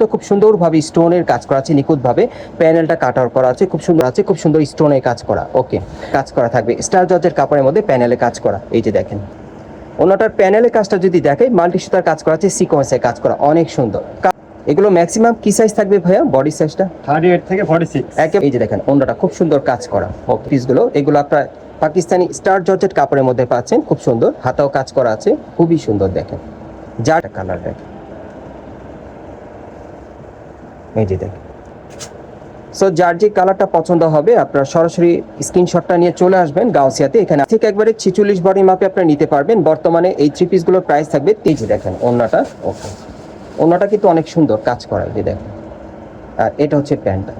তো খুব সুন্দরভাবে স্টোনের কাজ করা আছে, নিখুঁতভাবে প্যানেলটা কাট আউট করা আছে, খুব সুন্দর স্টোনের কাজ করা। ওকে, কাজ করা থাকবে স্টার জর্জের কাপড়ের মধ্যে প্যানেলে কাজ করা। এই যে দেখেন ওনাটার প্যানেলের কাজটা যদি দেখে, মাল্টি সুতার কাজ করা আছে, সিকোয়েন্সের কাজ করা, অনেক সুন্দর। এগুলো ম্যাক্সিমাম কি সাইজ থাকবে ভাইয়া? বডি সাইজটা 38 থেকে 46। এই যে দেখেন ওনাটা খুব সুন্দর কাজ করা। পিসগুলো এগুলো আপনার পাকিস্তানি স্টার জর্জেট কাপড়ের মধ্যে পাচ্ছেন, খুব সুন্দর হাতাও কাজ করা আছে, খুবই সুন্দর। দেখেন যার কালার দেখেন, এই যে দেখেন। সো যার যে কালারটা পছন্দ হবে আপনার সরাসরি স্ক্রিনশটটা নিয়ে চলে আসবেন গাউসিয়াতে। এখানে ঠিক একবারে 46 বডি মাপে আপনারা নিতে পারবেন। বর্তমানে এই থ্রি পিসগুলোর প্রাইস থাকবে। এই যে দেখেন ওন্নাটা, ওকে ওন্নাটা কিন্তু অনেক সুন্দর কাজ করা, এই যে দেখেন। আর এটা হচ্ছে প্যান্টটা।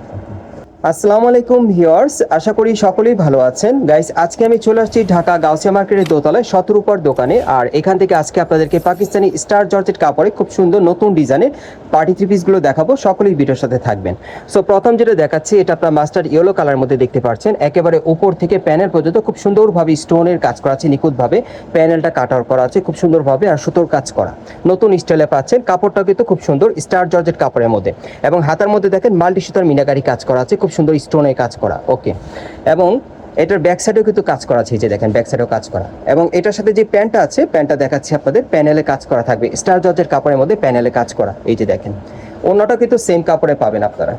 আসসালামু আলাইকুম ভিউয়ার্স, আশা করি সকলেই ভালো আছেন। গাইস আজকে আমি চলে আসছি ঢাকা গাউসিয়া মার্কেটের দোতলায় শতরূপার দোকানে। আর এখান থেকে আজকে আপনাদেরকে পাকিস্তানি স্টার জর্জেট কাপড়ে খুব সুন্দর নতুন ডিজাইনের পার্টি থ্রি পিসগুলো দেখাবো। সকলেই ভিডিওর সাথে থাকবেন। সো প্রথম যেটা দেখাচ্ছি এটা আপনার মাস্টার্ড ইয়েলো কালার মধ্যে দেখতে পাচ্ছেন। একেবারে উপর থেকে প্যানেল পর্যন্ত খুব সুন্দরভাবে স্টোনের কাজ করা আছে, নিখুঁতভাবে প্যানেলটা কাট আউট করা আছে খুব সুন্দরভাবে, আর সুতোর কাজ করা নতুন স্টাইলে পাচ্ছেন। কাপড়টা কিন্তু খুব সুন্দর স্টার জর্জেট কাপড়ের মধ্যে, এবং হাতার মধ্যে দেখেন মাল্টি সুতার মিনাকারি কাজ করা আছে, খুব সুন্দর স্টোনের কাজ করা। ওকে, এবং এটার ব্যাক সাইডেও কিন্তু কাজ করা আছে, এই যে দেখেন ব্যাক সাইডেও কাজ করা। এবং এটার সাথে যে প্যান্টটা আছে, প্যান্টটা দেখাচ্ছি আপনাদের, প্যানেলে কাজ করা থাকবে স্টার জর্জের কাপড়ের মধ্যে, প্যানেলে কাজ করা। এই যে দেখেন অন্যটা কিন্তু সেম কাপড়ে পাবেন আপনারা।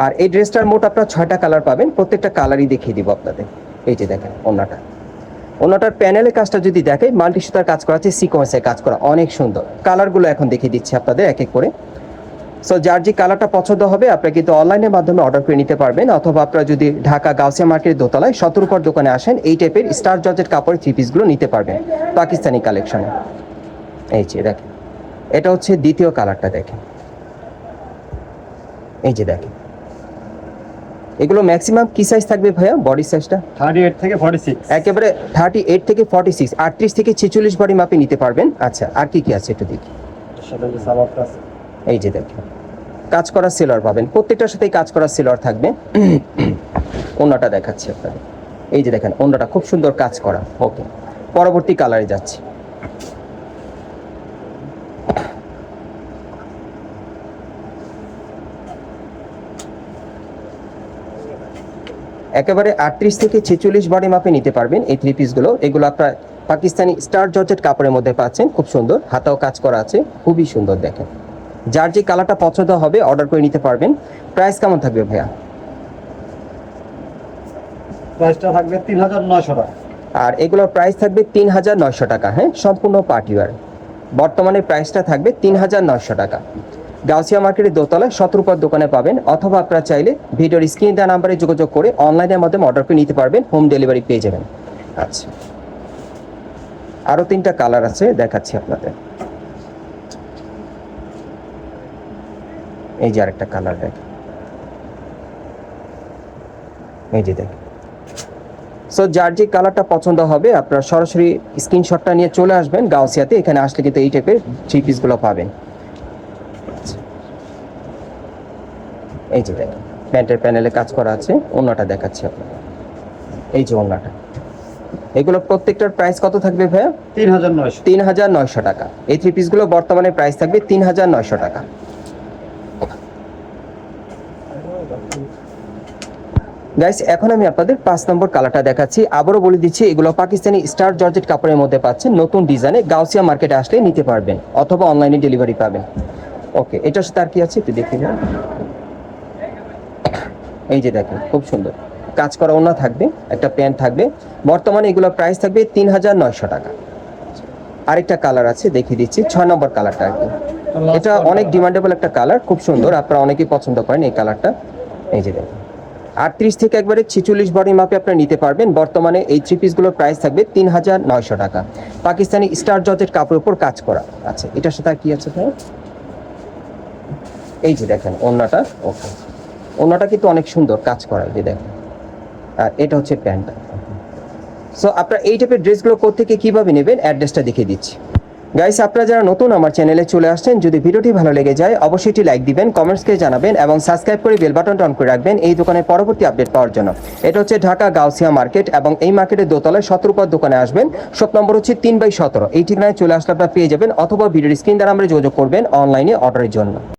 আর এই ড্রেসটার মোট আপনারা 6টা কালার পাবেন, প্রত্যেকটা কালারই দেখিয়ে দিব আপনাদের। এই যে দেখেন ওনাটার প্যানেলের কাজটা যদি দেখে, মাল্টি সুতার কাজ করা আছে, সিকোয়েন্সের কাজ করা, অনেক সুন্দর। কালারগুলো এখন দেখিয়ে দিচ্ছি আপনাদের এক এক করে। সো যার যে কালারটা পছন্দ হবে আপনারা কিন্তু অনলাইনের মাধ্যমে অর্ডার করে নিতে পারবেন, অথবা আপনারা যদি ঢাকা গাউসিয়া মার্কেটের দোতলায় শতরূপার দোকানে আসেন, এই টাইপের স্টার জর্জেট কাপড়ের থ্রি পিসগুলো নিতে পারবেন পাকিস্তানি কালেকশনে। এই যে দেখেন এটা হচ্ছে দ্বিতীয় কালারটা, দেখেন এই যে দেখেন। এগুলো ম্যাক্সিমাম কি সাইজ থাকবে ভাইয়া? বডি সাইজটা 38 থেকে 46। একেবারে 38 থেকে 46, 38 থেকে 46 বডি মাপে নিতে পারবেন। আচ্ছা, আর কি কি আছে একটু দেখি। সাথে যে সালোয়ারটা আছে, এই যে দেখেন কাজ করা সেলর পাবেন, প্রত্যেকটার সাথেই কাজ করা সেলর থাকবে। ওন্নাটা দেখাচ্ছি আপনাদের, এই যে দেখেন ওন্নাটা খুব সুন্দর কাজ করা। ওকে, পরবর্তী কালারে যাচ্ছি। একেবারে 38 থেকে 46 বডি মাপে নিতে পারবেন এই থ্রি পিসগুলো। এগুলো আপনার পাকিস্তানি স্টার জর্জেট কাপড়ের মধ্যে পাচ্ছেন, খুব সুন্দর হাতাও কাজ করা আছে, খুবই সুন্দর। দেখেন যার যে কালারটা পছন্দ হবে অর্ডার করে নিতে পারবেন। প্রাইস কেমন থাকবে ভাইয়া? প্রাইসটা থাকবে 3900 টাকা। আর এগুলোর প্রাইস থাকবে 3900 টাকা। হ্যাঁ, সম্পূর্ণ পার্টিওয়ার। বর্তমানে প্রাইসটা থাকবে 3900 টাকা। গাউসিয়া মার্কেটের দোতলায় শতরূপার দোকানে পাবেন, অথবা আপনারা চাইলে ভিডিওর স্ক্রিন দেওয়া নাম্বারে যোগাযোগ করে অনলাইনের মাধ্যমে অর্ডার করে নিতে পারবেন, হোম ডেলিভারি পেয়ে যাবেন। আচ্ছা, আরও 3টা কালার আছে, দেখাচ্ছি আপনাদের। এই যে আরেকটা কালার দেখেন, এই যে দেখেন। সো যার যে কালারটা পছন্দ হবে আপনারা সরাসরি স্ক্রিনশটটা নিয়ে চলে আসবেন গাউসিয়াতে। এখানে আসলে কিন্তু এই টাইপের থ্রি পিসগুলো পাবেন। এই যে দেখেন প্যান্টের প্যানেলে কাজ করা আছে, ওন্নাটা দেখাচ্ছি আপনাদের। এই যে ওন্নাটা, এগুলো প্রত্যেকটার প্রাইস কত থাকবে ভাইয়া? 3900। 3900 টাকা। এই থ্রি পিসগুলো বর্তমানে প্রাইস থাকবে 3900 টাকা। গাইস এখন আমি আপনাদের 5 নম্বর কালারটা দেখাচ্ছি। আবারও বলে দিচ্ছি, এগুলো পাকিস্তানি স্টার জর্জেট কাপড়ের মধ্যে পাচ্ছেন, নতুন ডিজাইনে। গাউসিয়া মার্কেটে আসলে নিতে পারবেন, অথবা অনলাইনে ডেলিভারি পাবেন। ওকে, এটার সাথে আর কি আছে একটু দেখে নিন। এই যে দেখেন খুব সুন্দর কাজ করা ওন্না থাকবে, একটা প্যান্ট থাকবে। বর্তমানে এগুলো প্রাইস থাকবে 3900 টাকা। আরেকটা কালার আছে দেখিয়ে দিচ্ছি, 6 নম্বর কালারটা আর কি। এটা অনেক ডিমান্ডেবল একটা কালার, খুব সুন্দর, আপনারা অনেকেই পছন্দ করেন এই কালারটা। এই যে দেখেন 38 থেকে একবারে 46 বডি মাপে আপনারা নিতে পারবেন। বর্তমানে এই থ্রি পিসগুলোর প্রাইস থাকবে 3900 টাকা। পাকিস্তানি স্টার জর্জেট কাপড়ের উপর কাজ করা। আচ্ছা, এটার সাথে আর কি আছে ভাই? এই যে দেখেন ওন্নাটা। ওকে, ওন্নাটা কিন্তু অনেক সুন্দর কাজ করা, এই যে দেখেন। আর এটা হচ্ছে প্যান্টটা। সো আপনারা এই টাইপের ড্রেসগুলো কোত্থেকে কীভাবে নেবেন অ্যাড্রেসটা দেখিয়ে দিচ্ছি। গাইস আপনারা যারা নতুন আমার চ্যানেলে চলে আসছেন, যদি ভিডিওটি ভালো লেগে যায় অবশ্যই একটি লাইক দিবেন, কমেন্টসকে জানাবেন, এবং সাবস্ক্রাইব করে বেল বাটনটা অন করে রাখবেন এই দোকানের পরবর্তী আপডেট পাওয়ার জন্য। এটা হচ্ছে ঢাকা গাউসিয়া মার্কেট, এবং এই মার্কেটের দোতলায় শতরূপার দোকানে আসবেন। শপ নম্বর হচ্ছে 3/17। এই ঠিকানায় চলে আসলে আপনারা পেয়ে যাবেন, অথবা ভিডিওর স্ক্রিন দ্বারা আমরা যোগাযোগ করবেন অনলাইনে অর্ডারের জন্য।